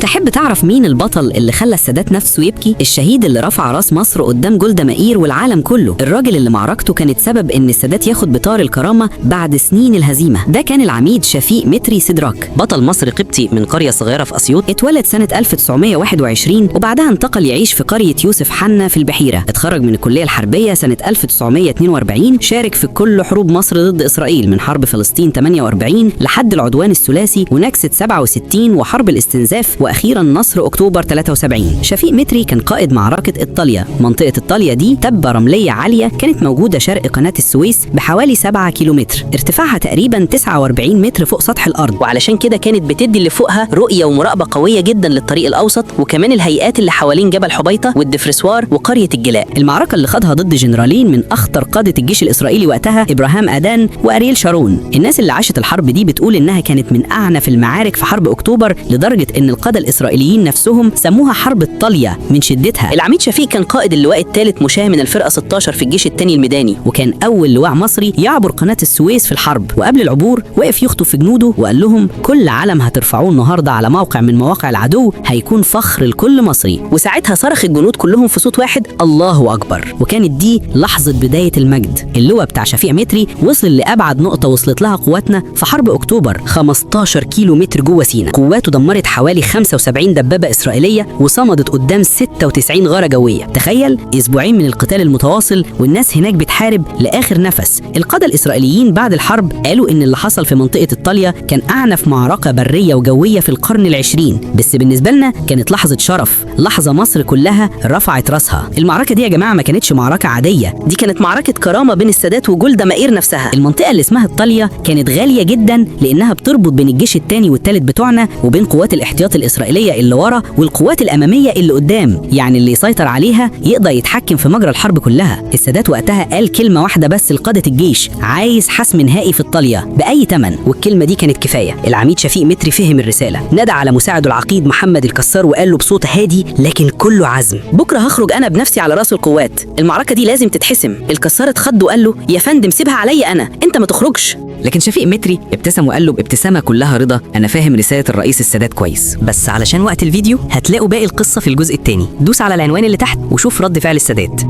تحب تعرف مين البطل اللي خلى السادات نفسه يبكي؟ الشهيد اللي رفع راس مصر قدام جولدا مائير والعالم كله، الراجل اللي معركته كانت سبب ان السادات ياخد بطار الكرامة بعد سنين الهزيمة. ده كان العميد شفيق متري سدراك، بطل مصري قبطي من قرية صغيرة في أسيوط. اتولد سنة 1921 وبعدها انتقل يعيش في قرية يوسف حنا في البحيرة. اتخرج من الكلية الحربية سنة 1942، شارك في كل حروب مصر ضد إسرائيل من حرب فلسطين 48 لحد العدوان الثلاثي ونكسة 67 وحرب الاستنزاف واخيرا نصر اكتوبر 73. شفيق متري كان قائد معركة إيطاليا. منطقة إيطاليا دي تبة رملية عالية كانت موجودة شرق قناة السويس بحوالي 7 كيلومتر، ارتفاعها تقريبا 49 متر فوق سطح الأرض، وعلشان كده كانت بتدي اللي فوقها رؤية ومراقبة قوية جدا للطريق الأوسط وكمان الهيئات اللي حوالين جبل حبيطة والدفرسوار وقرية الجلاء. المعركة اللي خاضها ضد جنرالين من أخطر قادة الجيش الإسرائيلي وقتها، إبراهام آدان وأريل شارون. الناس اللي عاشت الحرب دي بتقول إنها كانت من أعنف المعارك في حرب أكتوبر، لدرجة إن القادة الإسرائيليين نفسهم سموها حرب الطالية من شدتها. العميد شفيق كان قائد اللواء الثالث مشاة من الفرقة 16 في الجيش الثاني الميداني، وكان أول لواء مصري يعبر قناة السويس في الحرب. وقبل العبور وقف يخطب في جنوده وقال لهم: كل علم هترفعوه النهارده على موقع من مواقع العدو هيكون فخر لكل مصري. وساعتها صرخ الجنود كلهم في صوت واحد: الله أكبر. وكانت دي لحظة بداية المجد. اللواء بتاع شفيق متري وصل لأبعد نقطة وصلت لها قواتنا في حرب أكتوبر، 15 كيلو متر جوه سيناء. قواته دمرت حوالي 75 دبابة إسرائيلية وصمدت قدام 96 غارة جوية. تخيل أسبوعين من القتال المتواصل والناس هناك بتحارب لآخر نفس. القادة الإسرائيليين بعد الحرب قالوا إن اللي حصل في منطقة الطالية كان أعنف معركة برية وجوية في القرن العشرين، بس بالنسبة لنا كانت لحظة شرف، لحظة مصر كلها رفعت راسها. المعركة دي يا جماعة ما كانتش معركة عادية، دي كانت معركة كرامة بين السادات وجولدا مائير نفسها. المنطقة اللي اسمها الطالية كانت غالية جدا لأنها بتربط بين الجيش الثاني والثالث بتوعنا وبين قوات الاحتياط الإسرائيلية اللي ورا والقوات الأمامية اللي قدام، يعني اللي يسيطر عليها يقدر يتحكم في مجرى الحرب كلها. السادات وقتها قال كلمة واحدة بس لقادة الجيش: عايز حسم نهائي في الطالية بأي ثمن، والكلمة دي كانت كفاية. العميد شفيق متري فهم الرسالة، نادى على مساعده العقيد محمد الكسار وقال له بصوت هادي لكن كله عزم: بكرة هخرج أنا بنفسي على رأس القوات، المعركة دي لازم تتحسم. الكسار اتخض وقال له: يا فندم سيبها عليا أنا، أنت ما تخرجش. لكن شفيق متري ابتسم وقال له بابتسامة كلها رضا: أنا فاهم رسالة الرئيس السادات كويس، بس علشان وقت الفيديو هتلاقوا باقي القصة في الجزء الثاني. دوس على العنوان اللي تحت وشوف رد فعل السادات.